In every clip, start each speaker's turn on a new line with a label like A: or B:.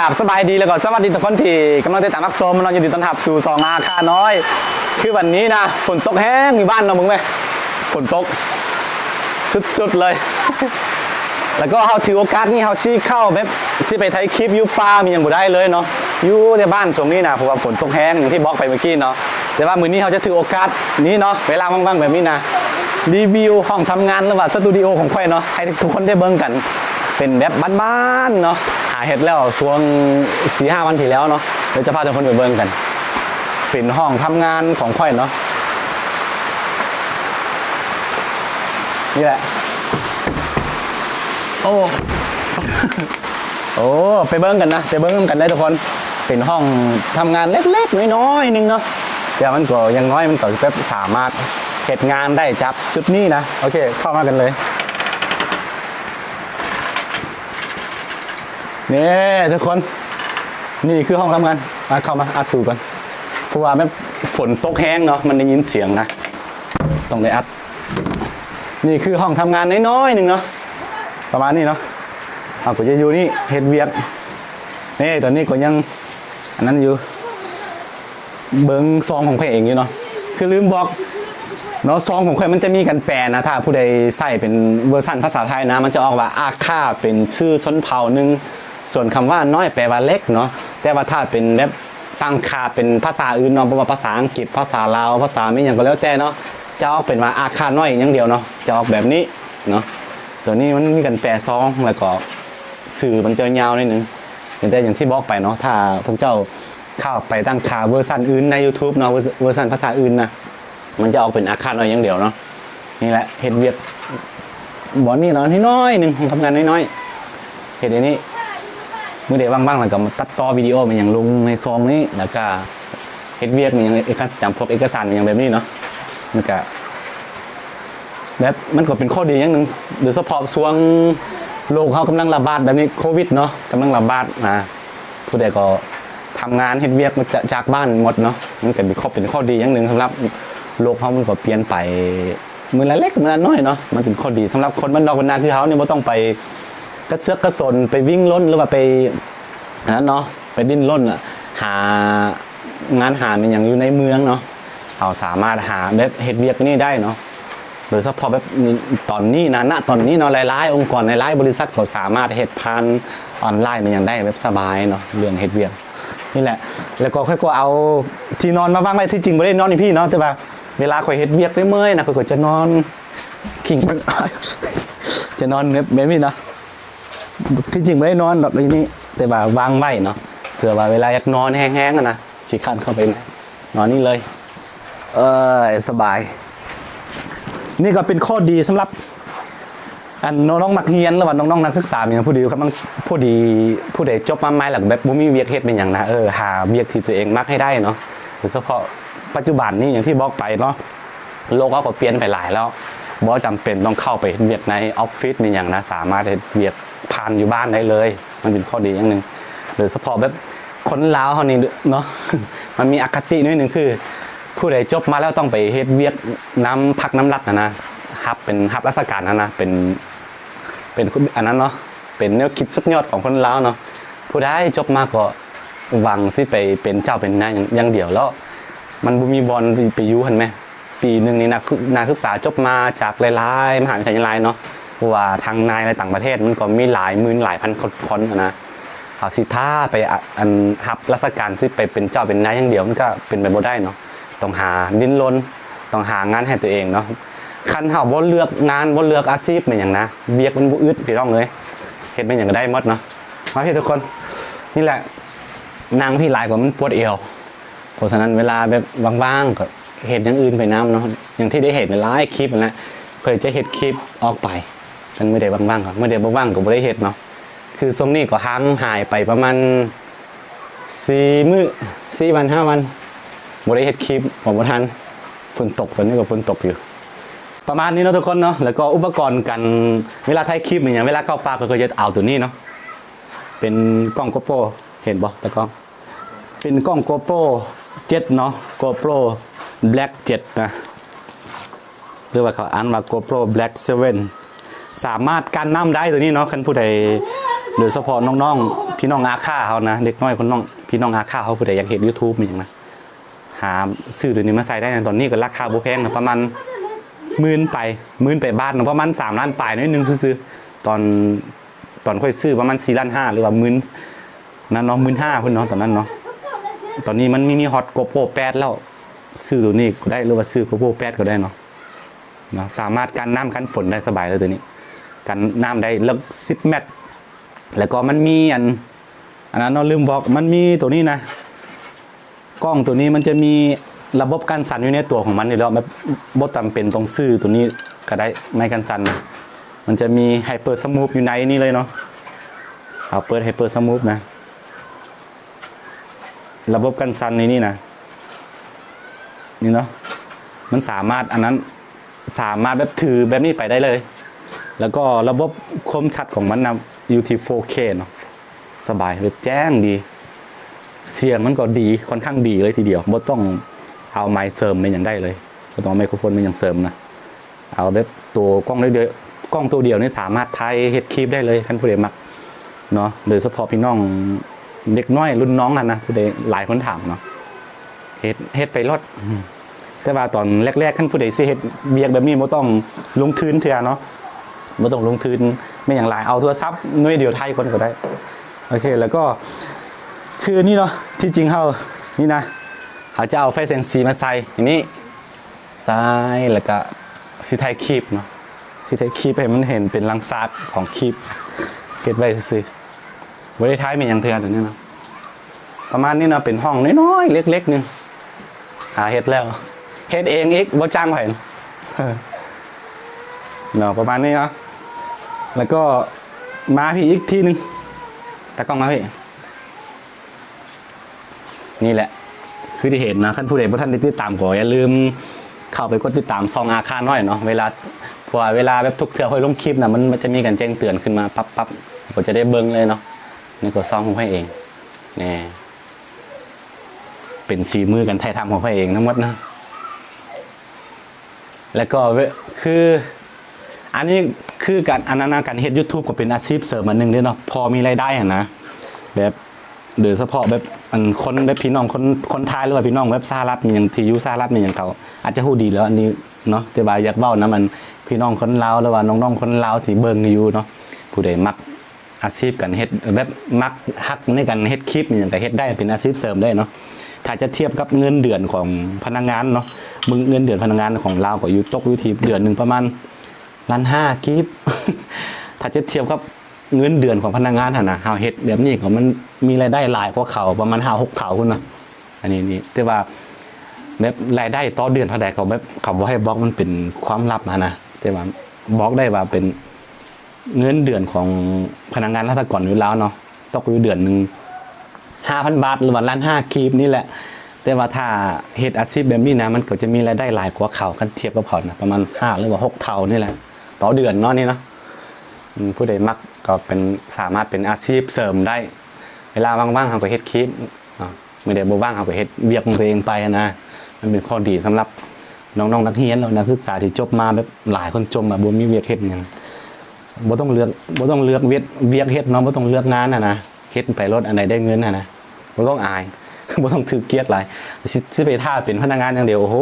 A: กับสบายดีแล้วก็สวัสดีทุกคนที่กำลังติดตามรักชมเราอยู่ดีต้อนรับสู่2อาคาน้อยคือวันนี้นะฝนตกแห้งอยู่บ้านเรามึงไหมฝนตกสุดๆเลย แล้วก็เขาถือโอกาสนี้เขาชี้เข้าแบบซีไปไทยคลิปยูปลามีอย่างบ่ได้เลยเนาะยูในบ้านช่วงนี้นะเพราะว่าฝนตกแห้งอย่างที่บอกไปเมื่อกี้เนาะแต่ว่ามื้อนี้เขาจะถือโอกาสนี้เนาะเวลาว่างๆแบบนี้นะรีวิวห้องทำงานหรือว่าสตูดิโอของค่อยเนาะให้ทุกคนได้เบิ่งกันเป็นแบบบ้านๆเนาะหาเห็ดแล้วช่วง 4-5 วันที่แล้วเนาะเดี๋ยวจะพาทุกคนไปเบิ่งกันเป็นห้องทำงานของค่อยเนาะนี่แหละโอ้ โอ้ไปเบิ้งกันนะไปเบิ้งกันได้ทุกคนเป็นห้องทำงานเล็กๆน้อยๆนึงเนาะแต่มันก็ยังน้อยมันก็แบบสามารถเก็บงานได้จับจุดนี้นะโอเคเข้ามากันเลยนี่ทุกคนนี่คือห้องทำงานมาเข้ามาอัดตูกันเพราะว่าแบบฝนตกแห้งเนาะมันได้ยินเสียงนะต้องได้อัดนี่คือห้องทำงานน้อยๆนึงเนาะประมาณนี้เนาะเอาก็จะอยู่นี่เฮ็ดเวียกนี่ตอนนี้ก็ยังอันนั้นอยู่เบิ้งซองของใครเองอยู่เนาะคือลืมบอกเนาะซองของใครมันจะมีกันแปลนะถ้าผู้ใดใส่เป็นเวอร์ชันภาษาไทยนะมันจะออกว่าอาค่าเป็นชื่อชนเผ่าหนึ่งส่วนคำว่าน้อยแปลว่าเล็กเนาะแต่ว่าถ้าเป็นแบบตั้งค่าเป็นภาษาอื่นเนาะเพราะว่าภาษาอังกฤษภาษาลาวภาษาไม่อย่างก็แล้วแต่เนาะจะออกเป็นว่าอาค่าน้อยอย่างเดียวเนาะจะออกแบบนี้เนาะตัวนี้มันมีกันแปลซองแล้วก็สื่อมันจะยาวนิดนึงแต่อย่างที่บอกไปเนาะถ้าพวกเจ้าเข้าไปตั้งค่าเวอร์ชันอื่นใน YouTube เนาะเวอร์ชันภาษาอื่นนะมันจะออกเป็นอาคารน้อยอย่างเดียวเนาะนี่แหละเฮ็ดเวียกบ่นี่เนาะน้อยนึงทำงานน้อยๆเฮ็ดอันนี้มื้อใดว่างๆแล้วก็มาตัดต่อวิดีโอมันอย่างลงในซองนี้แล้วก็เฮ็ดเวียกมันอย่างเอกสารจำพวกเอกสารอย่างแบบนี้เนาะมันก็แบบมันก็เป็นข้อดีอย่างหนึ่งโดยเฉพาะช่วงโลกเขากำลังระบาดแบบนี้โควิดเนาะกำลังระบาดนะผู้ใดก็ทำงานเฮ็ดเวียกมาจากบ้านหมดเนาะมันก็เป็นข้อดีอย่างหนึ่งสำหรับโลกเขามันก็เปลี่ยนไปมือละเล็กมือละน้อยเนาะมันเป็นข้อดีสำหรับคนบ้านนอกบ้านนาคือเขาเนี่ยไม่ต้องไปกระเสือกกระสนไปวิ่งล้นหรือว่าไปนั้นเนาะไปดิ้นล้นหางานหาอย่างอยู่ในเมืองเนาะเขาสามารถหาแบบเฮ็ดเวียกนี่ได้เนาะโดยเฉพาะแบบตอนนี้นะณตอนนี้เนาะหลายๆองค์กรหลายๆบริษัทเขาสามารถเฮ็ดผ่านออนไลน์มันยังได้แบบสบายเนาะเรื่องเฮ็ดเวียกนี่แหละแล้วก็ค่อยก็เอาที่นอนมาบ้างไว้ที่จริงไม่ได้นอนนี่พี่เนาะแต่ว่าเวลาค่อยเฮ็ดเวียกเมื่อยๆนะค่อยจะนอนขิงจะนอนแบบนี้เนาะที่จริงไม่ได้นอนแบบนี้แต่ว่าวางไว้เนาะเผื่อว่าเวลาอยากนอนแห้งๆนะขี้คันเข้าไปนอนนี่เลยสบายนี่ก็เป็นข้อดีสำหรับอันน้องนักเรียนหรือว่าน้องนักศึกษาอย่างผู้ดีครับผู้ใดจบมาใหม่หลังแบบบ่มีเวียกเฮ็ดเป็นอย่างนะหาเวียกที่ตัวเองมักให้ได้เนาะโดยเฉพาะปัจจุบันนี้อย่างที่บอกไปเนาะโลกก็เปลี่ยนไปหลายแล้วบ่จำเป็นต้องเข้าไปเวียกในออฟฟิศเป็นอย่างนะสามารถเวียกผ่านอยู่บ้านได้เลยมันเป็นข้อดีอย่างนึงโดยเฉพาะแบบคนลาวเฮานี่เนาะ มันมีอคตินิดนึงคือผู้ใดจบมาแล้วต้องไปเฮ็ดเวียกน้ำพักน้ำรัดนะเป็นฮับราชการนะเป็นอันนั้นเนาะเป็นแนวคิดสุดยอดของคนลาวเนาะผู้ใดจบมาก็หวังสิไปเป็นเจ้าเป็นนายอย่างเดียวแล้วมันบ่มีบอลไปอยู่หั่นแม่ปีนึงนี่นักศึกษาจบมาจากหลายๆมหาวิทยาลัยเนาะเพราะว่าทางนายในต่างประเทศมันก็มีหลายหมื่นหลายพันคนนะเอาสิท่าไปอันฮับราชการสิไปเป็นเจ้าเป็นนายอย่างเดียวมันก็เป็นไปบ่ได้เนาะต้องหาดิ้นรนต้องหางานให้ตัวเองเนาะคันเฮาบ่เลือกงานบ่เลือกอาชีพเป็นอย่างนะเวียกมันบ่อึดพี่น้องเลยเฮ็ดเป็นอย่างก็ได้หมดเนาะมาพี่ทุกคนนี่แหละนางพี่หลายกว่ามันปวดเอวเพราะฉะนั้นเวลาแบบว่างๆก็เฮ็ดอย่างอื่นไปน้ำเนาะอย่างที่ได้เห็นในหลายคลิปนั่นแหละเคยจะเฮ็ดคลิปออกไปกันไม่ได้ว่างๆก็ไม่ได้ว่างๆก็บ่ได้เฮ็ดเนาะคือช่วงนี้ก็ห่างหายไปประมาณ4 มื้อ4 วัน 5 วันบ่ได้เฮ็ดคลิปผมบ่ทันฝนตกวันนี้ก็ฝนตกอยู่ประมาณนี้เนาะทุกคนเนาะแล้วก็อุปกรณ์กันเวลาถ่ายคลิปอย่างเวลาเข้าป่าก็จะเอาตัวนี้เนาะเป็นกล้อง GoPro เห็นบ่ตะกล้องเป็นกล้อง GoPro 7เนาะ GoPro Black 7นะหรือว่าเขาอ่านว่า GoPro Black 7สามารถกันน้ำได้ตัวนี้เนาะคันผู้ใด โดยเฉพาะน้องๆพี่น้องอาค่าเขานะเด็กน้อยคนน้องพี่น้องอาค่าเขาผู้ใดอยากเห็น YouTube มีอย่างนะหาซื้อเดี๋ยวนี้มาใส่ได้นะตอนนี้ก็ราคาบ่แพงนะประมาณ10,000ไปบ้านนะประมาณ3 ล้านปลายนิดนึงซื้อตอนค่อยซื้อประมาณ4 ล้าน 5หรือว่านั้นเนาะ15,000เพิ่นเนาะตอนนั้นเนาะตอนนี้มันมีฮอตโกโปร8แล้วซื้อตัวนี้ก็ได้หรือว่าซื้อโกโปร8ก็ได้เนาะสามารถกันน้ำกันฝนได้สบายเลยตัวนี้กันน้ำได้ลึก10 เมตรแล้วก็มันมีอันนั้นเราลืมบอกมันมีตัวนี้นะกล้องตัวนี้มันจะมีระบบกันสั่นอยู่ในตัวของมันอยู่แล้วบ่จำเป็นต้องซื้อตัวนี้ก็ได้ไม่กันสั่นมันจะมีไฮเปอร์สมูทอยู่ในนี้เลยเนาะเอาเปิดไฮเปอร์สมูทนะระบบกันสั่นในนี่นะนี่เนาะมันสามารถอันนั้นสามารถแบบถือแบบนี้ไปได้เลยแล้วก็ระบบคมชัดของมันนะอยู่ที่ 4K เนาะสบายแบบแจ้งดีเสียงมันก็ดีค่อนข้างดีเลยทีเดียวไม่ต้องเอาไมค์เสริมไม่อย่างได้เลยไม่ต้องเอาไมโครโฟนไม่อย่างเสริมนะเอาแบบตัวกล้องได้เดียวกล้องตัวเดียวนี่สามารถถ่ายเฮ็ดคลิปได้เลยคันผู้ใดมักเนาะโดยเฉพาะพี่น้องเด็กน้อยรุ่นน้องกันนะผู้ใดหลายคนถามเนาะเฮ็ดไปรถแต่ว่าตอนแรกๆขั้นผู้ใดสิเฮ็ดเบียกแบบนี้บ่ต้องลงทุนเถื่อเนาะบ่ต้องลงทุนไม่อย่างไรเอาโทรศัพท์หน่วยเดียวไทยคนก็ได้โอเคแล้วก็คือนี่เนาะที่จริงเขานี่นะเขาจะเอาไฟเซนซีมาใส่อย่างนี้ซ้ายแล้วก็สิไทยคลิปเนาะสิไทยคลิปให้มันเห็นเป็นลังซาดของคลิปเก็บไว้ซื่อๆบ่ได้ท้ายมีอย่างเถื่อตัวนี้เนาะประมาณนี้เนาะเป็นห้องน้อยๆเล็กๆนึงหาเฮ็ดแล้วเฮ็ดเองอีกบ่จ้างไผเนาะประมาณนี้เนาะแล้วก็มาพี่อีกทีนึงตากล้องมาพี่นี่แหละคือที่เห็นนะขั้นผู้ใดผู้ท่านได้ติดตามก็อย่าลืมเข้าไปกดติดตามซองอาคาน้อยเนาะเวลาพอเวลาแบบทุกเทื่อค่อยลงคลิปนะมันจะมีการแจ้งเตือนขึ้นมาปั๊บก็จะได้เบิ่งเลยเนาะนี่ก็ซองของพ่อเองนี่เป็นสีมือกันไทยทำของพ่อเองทั้งหมดนะแล้วก็คืออันนี้คือการอันนั้นการเฮ็ด YouTube ก็เป็นอาชีพเสริมอันนึงด้วยเนาะพอมีรายได้อ่ะนะแบบโดยเฉพาะแบบคนแบบพี่น้องคนไทยหรือว่าพี่น้องเว็บสหรัฐมีอย่างที่อยู่สหรัฐมีอย่างเขาอาจจะฮู้ดีแล้วอันนี้เนาะแต่ว่าอยากเว้านะมันพี่น้องคนลาวหรือว่าน้องๆคนลาวที่เบิ่งอยู่เนาะผู้ใดมักอาชีพกันเฮ็ดแบบมักฮักในการเฮ็ดคลิปมีอย่างก็เฮ็ดได้เป็นอาชีพเสริมได้เนาะถ้าจะเทียบกับเงินเดือนของพนักงานเนาะเงินเดือนพนักงานของลาวก็อยู่ตกอยู่ที่เดือนนึงประมาณ1,500,000กิฟถ้าจะเทียบกับเงินเดือนของพนักงานนะเฮาเฮ็ดแบบนี้ก็มันมีรายได้หลายกว่าเขาประมาณ5-6 เท่าคุณนะอันนี้แต่ว่าแบบรายได้ต่อเดือนเท่าใดเขาแบบเขาบ่ให้บล็อกมันเป็นความลับนะแต่ว่าบล็อกได้ว่าเป็นเงินเดือนของพนักงานราชการอยู่แล้วเนาะตกอยู่เดือนนึง 5,000 บาทหรือว่า1,500,000กิฟนี่แหละแต่ว่าถ้าเฮ็ดอาชีพแบบนี้นะมันก็จะมีรายได้หลายกว่าเขาคันเทียบกับเขานะประมาณ5หรือว่า6 เท่านี่แหละต่อเดือนเนาะนี่เนาะผู้ใดมักก็เป็นสามารถเป็นอาชีพเสริมได้เวลาว่างๆเขาก็เฮ็ดคลิปไม่ได้บ่ว่างเขาก็เฮ็ดเวียกของตัวเองไปนะมันเป็นข้อดีสำหรับน้องๆนักเรียนนักศึกษาที่จบมาแบบหลายคนจบบ่มีเวียกเฮ็ดหยังบ่ต้องเลือกเวียกเฮ็ดเนาะบ่ต้องเลือกงานนะเฮ็ดไปรถอันไหนได้เงินนะบ่ต้องอายบ่ต้องถือเกียรติหลายสิไปท่าเป็นพนักงานอย่างเดียวโอ้โห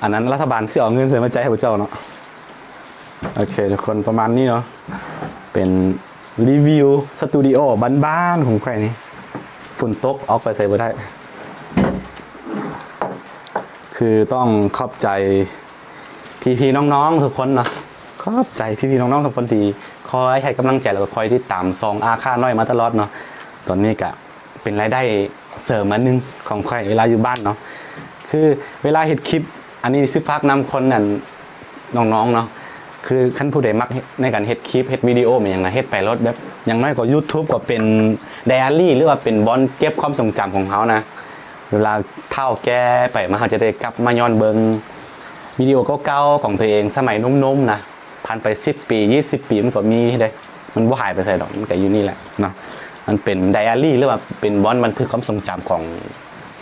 A: อันนั้นรัฐบาลสิเอาเงินใส่มาจ่ายให้พวกเจ้าเนาะโอเคทุกคนประมาณนี้เนาะเป็นรีวิวสตูดิโอบ้านๆของใครนี่ฝนตกออกไปใส่บ่ได้คือต้องขอบใจพี่ๆน้องๆทุกคนเนาะขอบใจพี่ๆน้องๆทุกคนที่คอยให้กำลังใจแล้วก็คอยติดตามซองอาค่าน้อยมาตลอดเนาะตอนนี้ก็เป็นรายได้เสริมอันนึงของใครเวลาอยู่บ้านเนาะคือเวลาเฮ็ดคลิปอันนี้สิฝากนำคนนั่นน้องๆเนาะคือขั้นผู้ใดมักในการเฮ็ดคลิปเฮ็ดวิดีโออย่างไรเฮ็ดไปรถแบบอย่างน้อยก็ YouTube ก็เป็นไดอารี่หรือว่าเป็นบอนเก็บความทรงจำของเขานะเวลาเฒ่าแก่ไปมาเขาจะได้กลับมาย้อนเบิ่งวิดีโอเก่าๆของตัวเองสมัยหนุ่มๆนะผ่านไป10 ปี20 ปีมันก็มีได้มันบ่หายไปใส่ดอกมันก็อยู่นี่แหละเนาะมันเป็นไดอารี่หรือว่าเป็นบอนบันทึกความทรงจำของ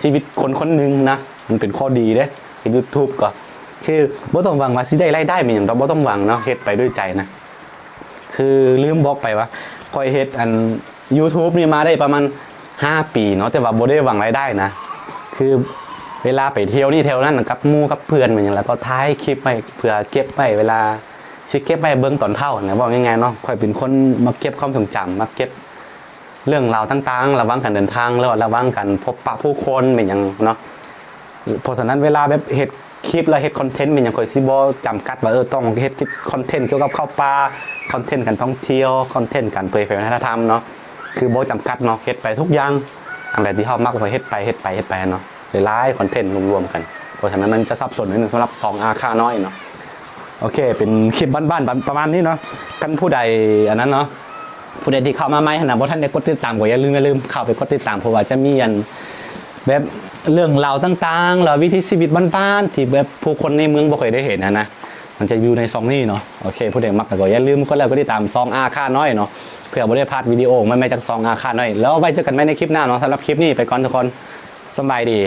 A: ชีวิตคนๆนึงนะมันเป็นข้อดีเด้ใน YouTube ก็คือบ่ต้องหวังว่าสิได้รายได้มีหยังดอกบ่ต้องหวังเนาะเฮ็ดไปด้วยใจนะคือลืมบอกไปว่า ค่อยเฮ็ดอัน YouTube นี่มาได้ประมาณ5 ปีเนาะแต่ว่าบ่ได้หวังรายได้นะคือเวลาไปเที่ยวนี่เที่ยวนั้นกับหมู่กับเพื่อนเหมือนอย่างแล้วก็ท้ายคลิปไว้เพื่อเก็บไว้เวลาสิเก็บไว้เบิ่งตอนเท่านะบอกง่ายๆเนาะค่อยเป็นคนมาเก็บความทรงจำมาเก็บเรื่องราวต่างๆระวังการเดินทางแล้วระวังการพบปะผู้คนเหมือนอย่างเนาะเพราะฉะนั้นเวลาแบบเฮ็ดคลิปแล้วเฮ็ดคอนเทนต์เป็นอย่างค่อยสิบ่จำกัดว่าต้องเฮ็ดคอนเทนต์เกี่ยวกับเข้าป่าคอนเทนต์การท่องเที่ยวคอนเทนต์การเผยแพร่วัฒนธรรมเนาะคือบ่จำกัดเนาะเฮ็ดไปทุกอย่างอันใดที่เฮามักก็เฮ็ดไปเนาะหลายๆคอนเทนต์รวมๆกันเพราะฉะนั้นมันจะสับสนนิดนึงสำหรับ2อาค่าน้อยเนาะโอเคเป็นคลิปบ้านๆประมาณนี้เนาะกันผู้ใดอันนั้นเนาะผู้ใดที่เข้ามาใหม่ขนาดบ่ทันได้กดติดตามก็อย่าลืมเข้าไปกดติดตามเพราะว่าจะมีอันแบบเรื่องราวต่างๆแล้ววิถีชีวิตบ้านๆที่แบบผู้คนในเมืองบ่เคยได้เห็นนะมันจะอยู่ในซองนี้เนาะโอเคผู้ใดมักก็อย่าลืมกดแล้วก็ติดตามซองอาค่าน้อยเนาะเพื่อบ่ได้พลาดวิดีโอใหม่ๆจากซองอาค่าน้อยแล้วไว้เจอกันใหม่ในคลิปหน้าเนาะสำหรับคลิปนี้ไปก่อนทุกคนสบายดี